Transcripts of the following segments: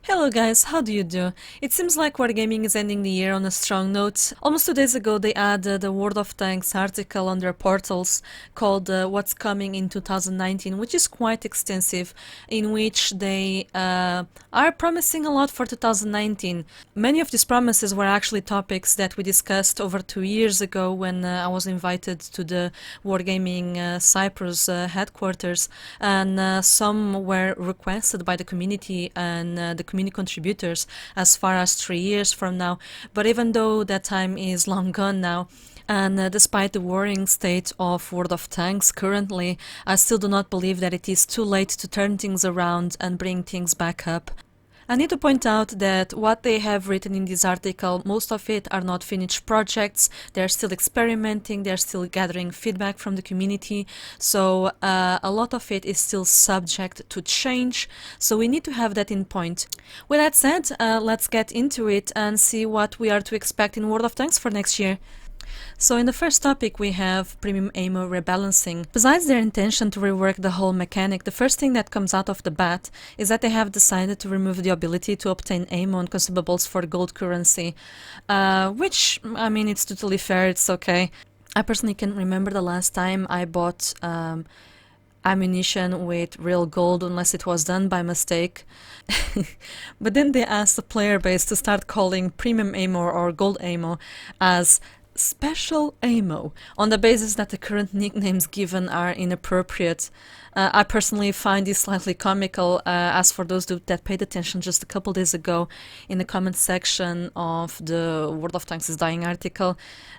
Hello guys, how do you do? It seems like Wargaming is ending the year on a strong note. Almost 2 days ago they added a World of Tanks article on their portals called What's Coming in 2019, which is quite extensive, in which they are promising a lot for 2019. Many of these promises were actually topics that we discussed over 2 years ago when I was invited to the Wargaming Cyprus headquarters, and some were requested by the community and the community contributors as far as 3 years from now. But even though that time is long gone now, and despite the worrying state of World of Tanks currently, I still do not believe that it is too late to turn things around and bring things back up. I need to point out that what they have written in this article, most of it are not finished projects. They're still experimenting, they're still gathering feedback from the community, so a lot of it is still subject to change, so we need to have that in point. With that said, let's get into it and see what we are to expect in World of Tanks for next year. So in the first topic we have premium ammo rebalancing. Besides their intention to rework the whole mechanic, the first thing that comes out of the bat is that they have decided to remove the ability to obtain ammo and consumables for gold currency, which, I mean, it's totally fair, it's okay. I personally can't remember the last time I bought ammunition with real gold unless it was done by mistake. But then they asked the player base to start calling premium ammo or gold ammo as special ammo, on the basis that the current nicknames given are inappropriate. I personally find this slightly comical. As for those that paid attention just a couple days ago in the comment section of the World of Tanks is Dying article,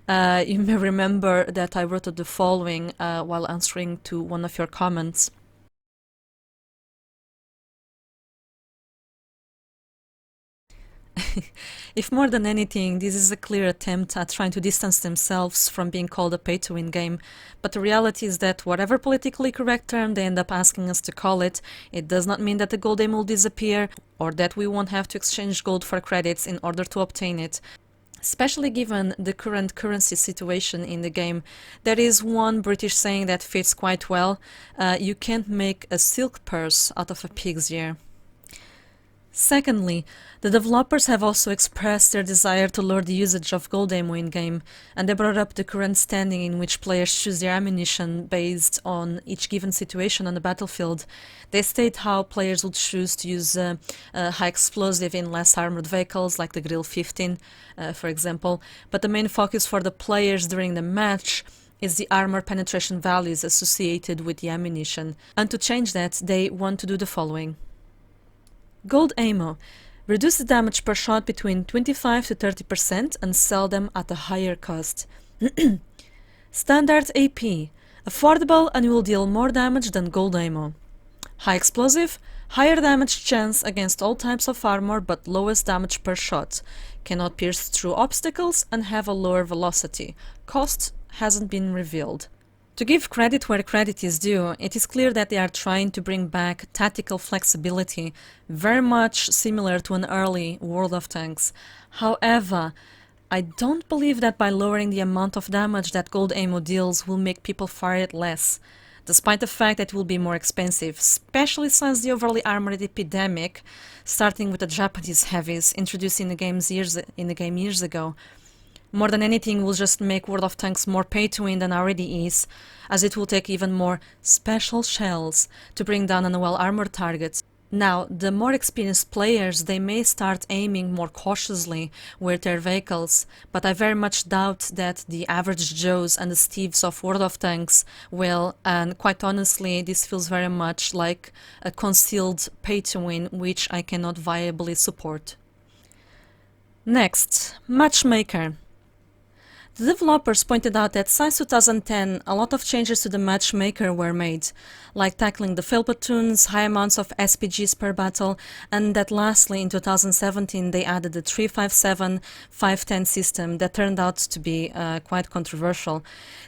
you may remember that I wrote the following while answering to one of your comments. If more than anything, this is a clear attempt at trying to distance themselves from being called a pay-to-win game, but the reality is that whatever politically correct term they end up asking us to call it, it does not mean that the gold aim will disappear, or that we won't have to exchange gold for credits in order to obtain it. Especially given the current currency situation in the game. There is one British saying that fits quite well: you can't make a silk purse out of a pig's ear. Secondly, the developers have also expressed their desire to lower the usage of gold ammo in-game, and they brought up the current standing in which players choose their ammunition based on each given situation on the battlefield. They state how players would choose to use a high explosive in less armored vehicles like the Grill 15, for example, but the main focus for the players during the match is the armor penetration values associated with the ammunition. And to change that, they want to do the following. Gold ammo. Reduce the damage per shot between 25 to 30% and sell them at a higher cost. Standard AP. Affordable and will deal more damage than gold ammo. High explosive. Higher damage chance against all types of armor but lowest damage per shot. Cannot pierce through obstacles and have a lower velocity. Cost hasn't been revealed. To give credit where credit is due, it is clear that they are trying to bring back tactical flexibility, very much similar to an early World of Tanks. However, I don't believe that by lowering the amount of damage that gold ammo deals will make people fire it less, despite the fact that it will be more expensive, especially since the overly armored epidemic, starting with the Japanese heavies introduced in the game years ago. More than anything, will just make World of Tanks more pay-to-win than already is, as it will take even more special shells to bring down on well-armored targets. Now, the more experienced players, they may start aiming more cautiously with their vehicles, but I very much doubt that the average Joes and the Steves of World of Tanks will, and quite honestly, this feels very much like a concealed pay-to-win, which I cannot viably support. Next, Matchmaker. The developers pointed out that since 2010, a lot of changes to the matchmaker were made, like tackling the fail platoons, high amounts of SPGs per battle, and that lastly in 2017 they added the 357-510 system that turned out to be quite controversial.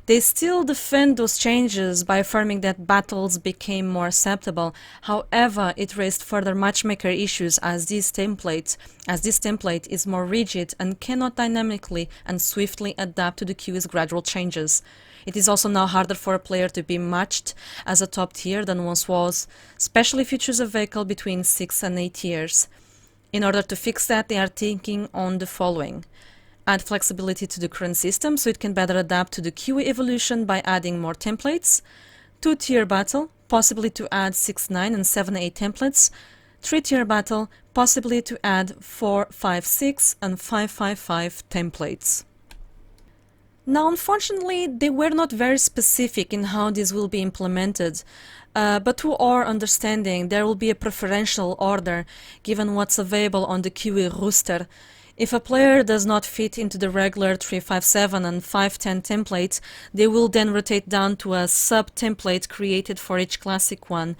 They still defend those changes by affirming that battles became more acceptable. However, it raised further matchmaker issues as this template is more rigid and cannot dynamically and swiftly adapt to the queue's gradual changes. It is also now harder for a player to be matched as a top tier than once was, especially if you choose a vehicle between 6 and 8 tiers. In order to fix that, they are thinking on the following. Add flexibility to the current system so it can better adapt to the QE evolution by adding more templates. 2-tier battle, possibly to add 6-9 and 7-8 templates. 3-tier battle, possibly to add 4-5-6 and 5-5-5 templates. Now, unfortunately, they were not very specific in how this will be implemented, but to our understanding, there will be a preferential order given what's available on the QE roster. If a player does not fit into the regular 3-5-7 and 5-10 templates, they will then rotate down to a sub-template created for each classic one.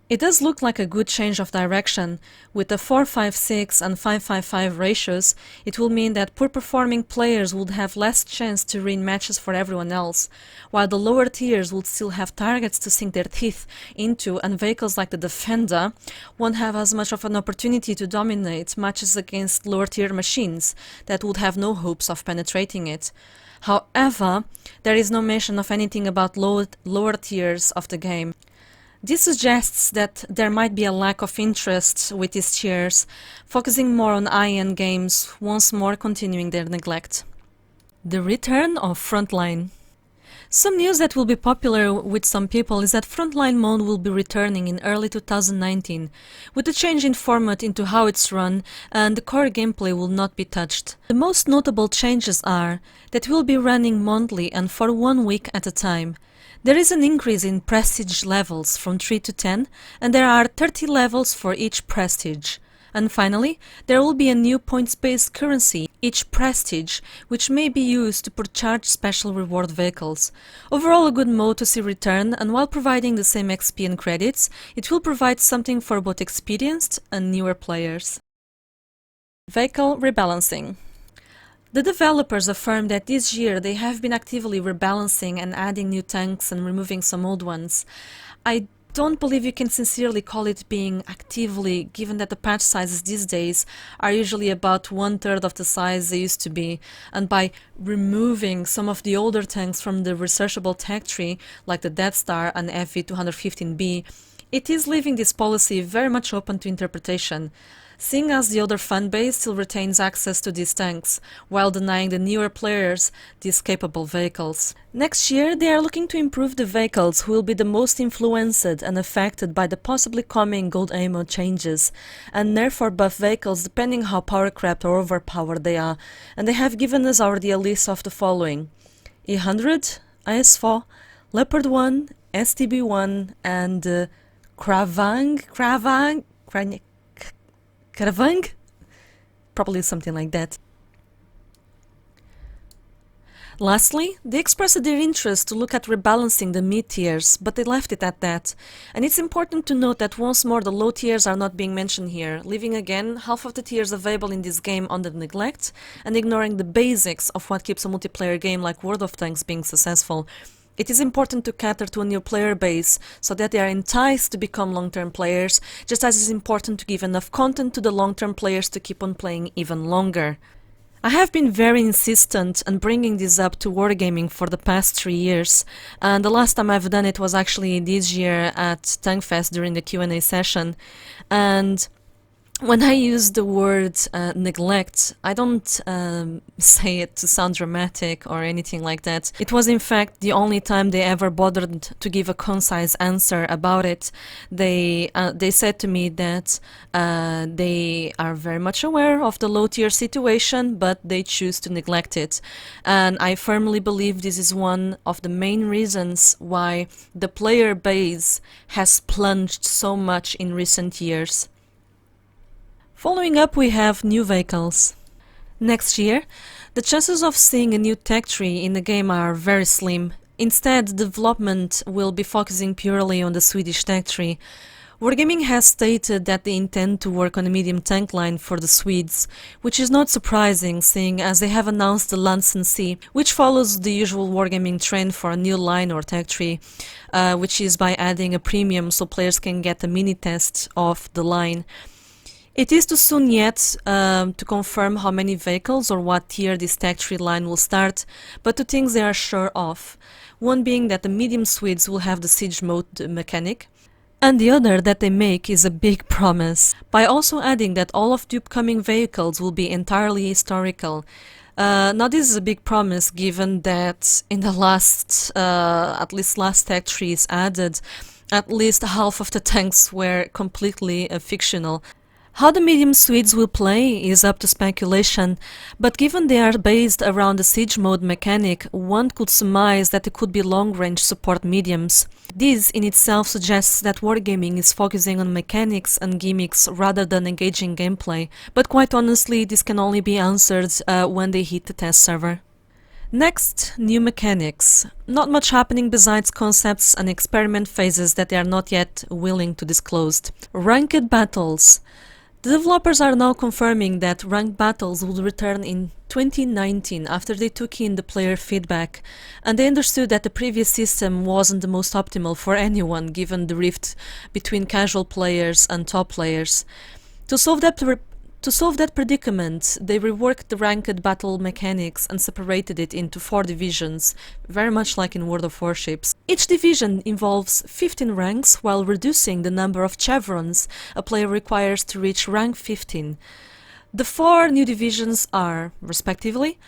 It does look like a good change of direction. With the 4-5-6 and 5-5-5 ratios, it will mean that poor-performing players would have less chance to win matches for everyone else, while the lower tiers would still have targets to sink their teeth into, and vehicles like the Defender won't have as much of an opportunity to dominate matches against lower-tier machines that would have no hopes of penetrating it. However, there is no mention of anything about lower tiers of the game. This suggests that there might be a lack of interest with these tiers, focusing more on high-end games, once more continuing their neglect. The return of Frontline. Some news that will be popular with some people is that Frontline mode will be returning in early 2019, with a change in format into how it's run, and the core gameplay will not be touched. The most notable changes are that it will be running monthly and for 1 week at a time. There is an increase in prestige levels from 3 to 10, and there are 30 levels for each prestige. And finally, there will be a new points-based currency, each prestige, which may be used to purchase special reward vehicles. Overall, a good mode to see return, and while providing the same XP and credits, it will provide something for both experienced and newer players. Vehicle rebalancing. The developers affirm that this year they have been actively rebalancing and adding new tanks and removing some old ones. I don't believe you can sincerely call it being actively, given that the patch sizes these days are usually about 1/3 of the size they used to be, and by removing some of the older tanks from the researchable tech tree, like the Death Star and FV215B, it is leaving this policy very much open to interpretation, seeing as the older fanbase still retains access to these tanks, while denying the newer players these capable vehicles. Next year, they are looking to improve the vehicles who will be the most influenced and affected by the possibly coming gold ammo changes, and therefore buff vehicles depending how power-crept or overpowered they are, and they have given us already a list of the following: E100, IS-4, Leopard 1, STB-1, and Kravang? Probably something like that. Lastly, they expressed their interest to look at rebalancing the mid-tiers, but they left it at that. And it's important to note that once more the low tiers are not being mentioned here, leaving again half of the tiers available in this game under neglect, and ignoring the basics of what keeps a multiplayer game like World of Tanks being successful. It is important to cater to a new player base so that they are enticed to become long-term players, just as it's important to give enough content to the long-term players to keep on playing even longer. I have been very insistent on bringing this up to Wargaming for the past 3 years, and the last time I've done it was actually this year at Tankfest during the Q&A session, and when I use the word neglect, I don't say it to sound dramatic or anything like that. It was in fact the only time they ever bothered to give a concise answer about it. They said to me that they are very much aware of the low tier situation, but they choose to neglect it. And I firmly believe this is one of the main reasons why the player base has plunged so much in recent years. Following up, we have new vehicles. Next year, the chances of seeing a new tech tree in the game are very slim. Instead, development will be focusing purely on the Swedish tech tree. Wargaming has stated that they intend to work on a medium tank line for the Swedes, which is not surprising, seeing as they have announced the Lansen C, which follows the usual Wargaming trend for a new line or tech tree, which is by adding a premium so players can get a mini test of the line. It is too soon yet to confirm how many vehicles or what tier this tech tree line will start, but two things they are sure of. One being that the medium Swedes will have the siege mode mechanic. And the other that they make is a big promise, by also adding that all of the upcoming vehicles will be entirely historical. Now this is a big promise given that in the last, at least last tech trees added, at least half of the tanks were completely fictional. How the medium Swedes will play is up to speculation, but given they are based around the siege mode mechanic, one could surmise that they could be long-range support mediums. This in itself suggests that wargaming is focusing on mechanics and gimmicks rather than engaging gameplay, but quite honestly this can only be answered when they hit the test server. Next, new mechanics. Not much happening besides concepts and experiment phases that they are not yet willing to disclose. Ranked battles. The developers are now confirming that ranked battles will return in 2019 after they took in the player feedback, and they understood that the previous system wasn't the most optimal for anyone given the rift between casual players and top players. To solve that predicament, they reworked the ranked battle mechanics and separated it into 4 divisions, very much like in World of Warships. Each division involves 15 ranks, while reducing the number of chevrons a player requires to reach rank 15. The 4 new divisions are, respectively,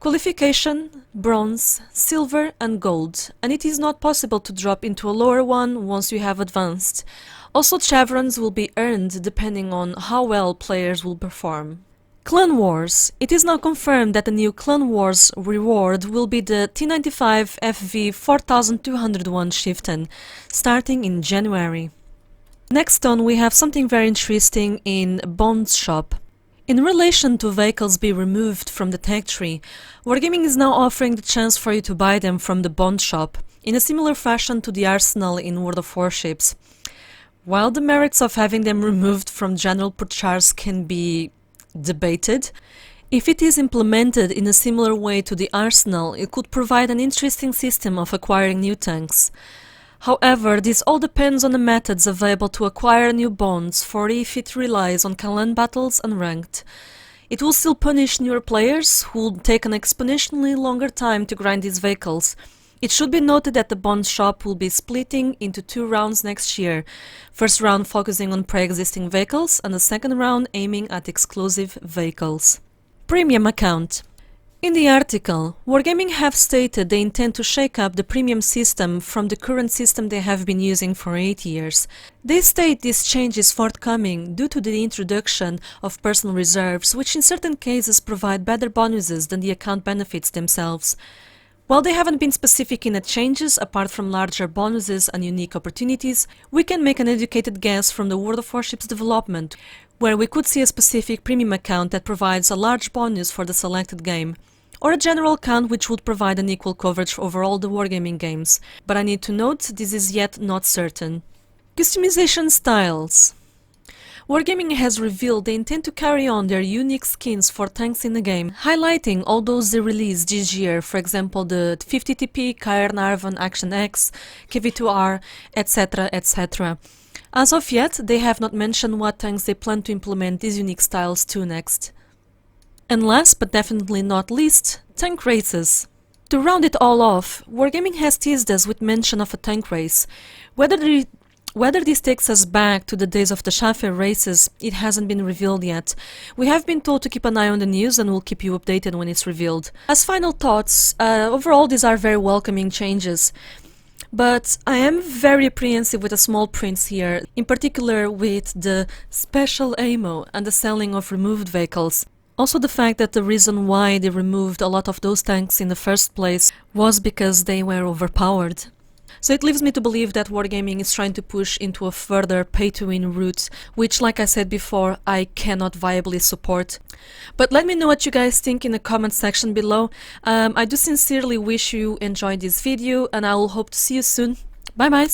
Qualification, Bronze, Silver and Gold, and it is not possible to drop into a lower one once you have advanced. Also, chevrons will be earned depending on how well players will perform. Clan Wars. It is now confirmed that the new Clan Wars reward will be the T95 FV 4201 Chieftain, starting in January. Next on we have something very interesting in Bond Shop. In relation to vehicles being removed from the tech tree, Wargaming is now offering the chance for you to buy them from the Bond Shop, in a similar fashion to the arsenal in World of Warships. While the merits of having them removed from general purchase can be debated, if it is implemented in a similar way to the arsenal, it could provide an interesting system of acquiring new tanks. However, this all depends on the methods available to acquire new bonds, for if it relies on clan battles and ranked. It will still punish newer players who will take an exponentially longer time to grind these vehicles. It should be noted that the Bond Shop will be splitting into 2 rounds next year, first round focusing on pre-existing vehicles and the second round aiming at exclusive vehicles. Premium account. In the article, Wargaming have stated they intend to shake up the premium system from the current system they have been using for 8 years. They state this change is forthcoming due to the introduction of personal reserves, which in certain cases provide better bonuses than the account benefits themselves. While they haven't been specific in the changes, apart from larger bonuses and unique opportunities, we can make an educated guess from the World of Warships development, where we could see a specific premium account that provides a large bonus for the selected game, or a general account which would provide an equal coverage over all the wargaming games, but I need to note this is yet not certain. Customization styles. Wargaming has revealed they intend to carry on their unique skins for tanks in the game, highlighting all those they released this year, for example the 50TP, Cairnarvon Action X, KV2R, etc, etc. As of yet, they have not mentioned what tanks they plan to implement these unique styles to next. And last but definitely not least, tank races. To round it all off, Wargaming has teased us with mention of a tank race. Whether this takes us back to the days of the Schaffer races, it hasn't been revealed yet. We have been told to keep an eye on the news and we'll keep you updated when it's revealed. As final thoughts, overall these are very welcoming changes. But I am very apprehensive with the small prints here, in particular with the special ammo and the selling of removed vehicles. Also the fact that the reason why they removed a lot of those tanks in the first place was because they were overpowered. So it leaves me to believe that Wargaming is trying to push into a further pay-to-win route, which, like I said before, I cannot viably support. But let me know what you guys think in the comment section below. I do sincerely wish you enjoyed this video and I will hope to see you soon. Bye bye!